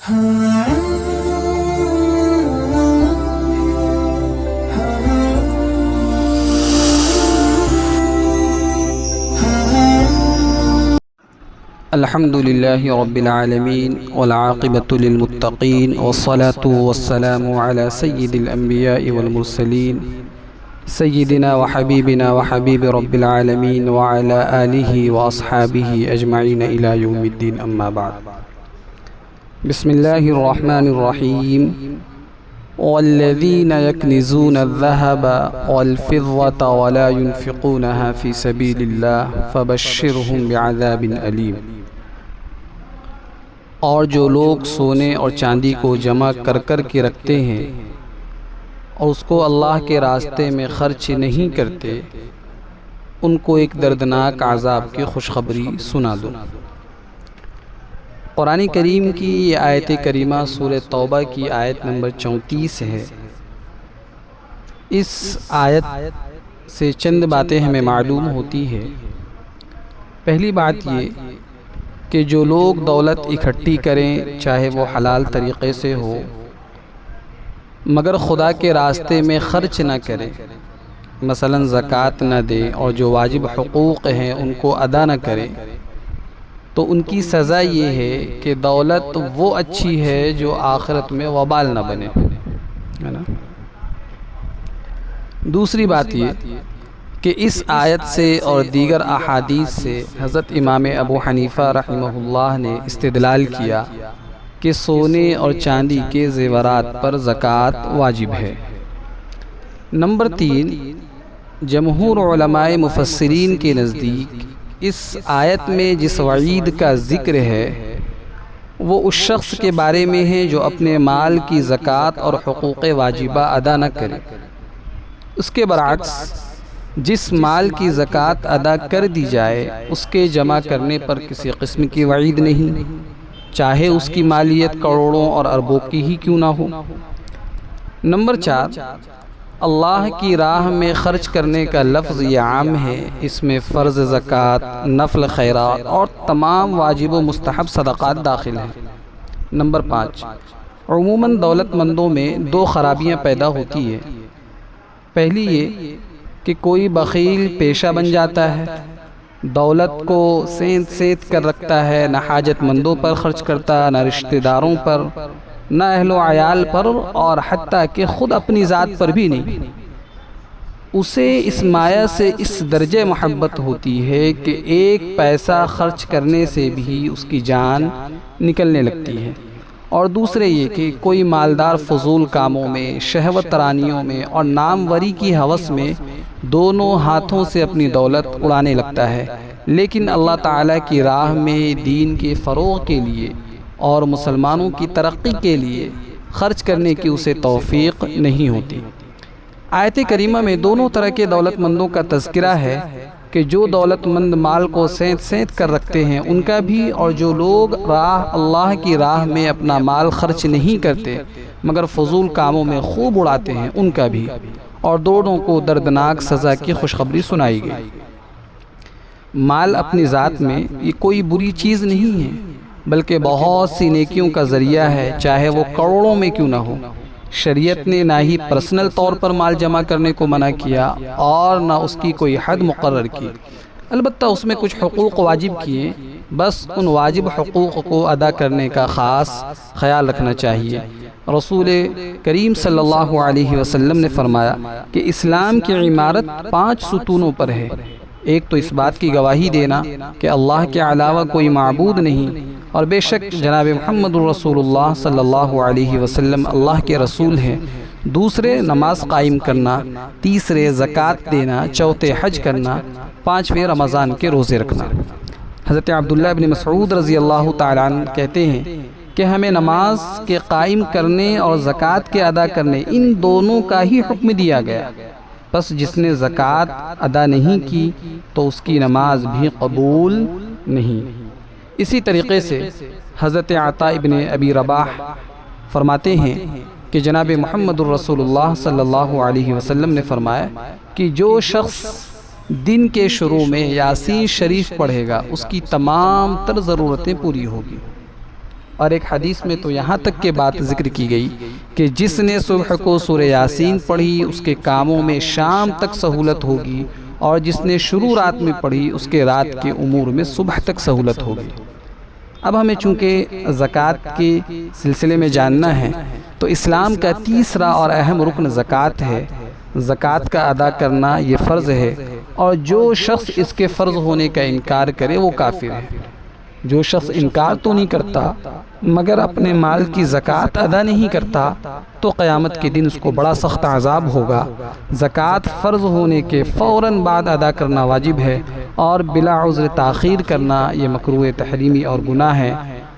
الحمد لله رب العالمين والعاقبة للمتقين والصلاة والسلام على سيد الأنبياء والمرسلين سيدنا وحبيبنا وحبيب رب العالمين وعلى آله وأصحابه أجمعين إلى يوم الدين، أما بعد. بسم الله الرحمن الرحيم. والذين يكنزون الذهب والفضة ولا ينفقونها في سبيل الله فبشرهم بعذاب أليم. اور جو لوگ سونے اور چاندی کو جمع کر کر کے رکھتے ہیں اور اس کو اللہ کے راستے میں خرچ نہیں کرتے، ان کو ایک دردناک عذاب کی خوشخبری سنا دو. قرآن کریم کی یہ آیت کریمہ سورہ توبہ کی آیت نمبر 34 ہے. اس آیت سے چند باتیں ہمیں معلوم ہوتی ہے. پہلی بات یہ کہ جو لوگ دولت اکٹھی کریں، چاہے وہ حلال طریقے سے ہو، مگر خدا کے راستے میں خرچ نہ کریں، مثلا زکوٰۃ نہ دیں اور جو واجب حقوق ہیں ان کو ادا نہ کریں، تو ان کی سزا یہ ہے کہ دولت وہ اچھی ہے جو آخرت میں وبال نہ بنے، ہے نا. دوسری بات یہ کہ اس آیت سے اور دیگر احادیث سے حضرت امام ابو حنیفہ رحمہ اللہ نے استدلال کیا کہ سونے اور چاندی کے زیورات پر زکوٰۃ واجب ہے. نمبر 3، جمہور علماء مفسرین کے نزدیک اس آیت میں جس وعید کا ذکر ہے وہ اس شخص کے بارے میں ہے جو اپنے مال کی زکوٰۃ اور حقوق واجبہ ادا نہ کرے. اس کے برعکس جس مال کی زکوٰۃ ادا کر دی جائے اس کے جمع کرنے پر کسی قسم کی وعید نہیں، چاہے اس کی مالیت کروڑوں اور اربوں کی ہی کیوں نہ ہو. نمبر 4، اللہ کی راہ میں خرچ کرنے کا لفظ یہ عام ہے، اس میں فرض زکوٰۃ، نفل خیرات اور تمام واجب و مستحب صدقات داخل ہیں. نمبر 5، عموماً دولت مندوں میں 2 خرابیاں پیدا ہوتی ہیں. پہلی یہ کہ کوئی بخیل پیشہ بن جاتا ہے، دولت کو سینت سینت کر رکھتا ہے، نہ حاجت مندوں پر خرچ کرتا، نہ رشتہ داروں پر، نہ اہل و عیال پر، اور حتیٰ کہ خود اپنی ذات پر بھی نہیں. اسے اس مایہ سے اس درجے محبت ہوتی ہے کہ ایک پیسہ خرچ کرنے سے بھی اس کی جان نکلنے لگتی ہے. اور دوسرے یہ کہ کوئی مالدار فضول کاموں میں، شہوت رانیوں میں اور ناموری کی ہوس میں دونوں ہاتھوں سے اپنی دولت اڑانے لگتا ہے، لیکن اللہ تعالیٰ کی راہ میں دین کے فروغ کے لیے اور مسلمانوں کی ترقی کے لیے خرچ کرنے کی اسے توفیق نہیں ہوتی. آیت کریمہ میں دونوں طرح کے دولت مندوں کا تذکرہ ہے کہ جو دولت مند مال کو سینت سینت کر رکھتے ہیں ان کا بھی، اور جو لوگ اللہ کی راہ میں اپنا مال خرچ نہیں کرتے مگر فضول کاموں میں خوب اڑاتے ہیں ان کا بھی، اور دونوں کو دردناک سزا کی خوشخبری سنائی گئی. مال اپنی ذات میں یہ کوئی بری چیز نہیں ہے، بلکہ بہت سی نیکیوں کا ذریعہ ہے، چاہے وہ کروڑوں میں کیوں نہ ہو. شریعت نے نہ ہی پرسنل طور پر مال جمع کرنے کو منع کیا اور نہ اس کی کوئی حد مقرر کی، البتہ اس میں کچھ حقوق واجب کیے. بس ان واجب حقوق کو ادا کرنے کا خاص خیال رکھنا چاہیے. رسول کریم صلی اللہ علیہ وسلم نے فرمایا کہ اسلام کی عمارت 5 ستونوں پر ہے. ایک تو اس بات کی گواہی دینا کہ اللہ کے علاوہ کوئی معبود نہیں، اور بے شک جناب محمد رسول اللہ صلی اللہ علیہ وسلم اللہ کے رسول ہیں. دوسرے نماز قائم کرنا، تیسرے زکوٰۃ دینا، چوتھے حج کرنا، 5ویں رمضان کے روزے رکھنا. حضرت عبداللہ بن مسعود رضی اللہ تعالیٰ عنہ کہتے ہیں کہ ہمیں نماز کے قائم کرنے اور زکوٰۃ کے ادا کرنے ان دونوں کا ہی حکم دیا گیا. پس جس نے زکوٰۃ ادا نہیں کی تو اس کی نماز بھی قبول نہیں. اسی طریقے سے حضرت عطاء ابن ابی رباح فرماتے ہیں کہ جناب محمد الرسول اللہ صلی اللہ علیہ وسلم نے فرمایا کہ جو شخص دن کے شروع میں یاسین شریف پڑھے گا اس کی تمام تر ضرورتیں پوری ہوگی. اور ایک حدیث میں تو یہاں تک کہ بات ذکر کی گئی کہ جس نے صبح کو سورہ یاسین پڑھی اس کے کاموں میں شام تک سہولت ہوگی، اور جس نے شروع رات میں پڑھی اس کے رات کے امور میں صبح تک سہولت ہوگی۔ اب ہمیں چونکہ زکوٰۃ کے سلسلے میں جاننا ہے تو اسلام کا تیسرا اور اہم رکن زکوٰۃ ہے۔ زکوٰۃ کا ادا کرنا یہ فرض ہے، اور جو شخص اس کے فرض ہونے کا انکار کرے وہ کافر ہے۔ جو شخص انکار تو نہیں کرتا مگر اپنے مال کی زکوٰۃ ادا نہیں کرتا تو قیامت کے دن اس کو بڑا سخت عذاب ہوگا۔ زکوٰۃ فرض ہونے کے فوراً بعد ادا کرنا واجب ہے، اور بلا عذر تاخیر کرنا یہ مکروہ تحریمی اور گناہ ہے۔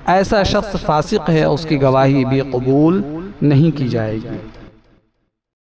ایسا شخص فاسق ہے، اس کی گواہی بھی قبول نہیں کی جائے گی۔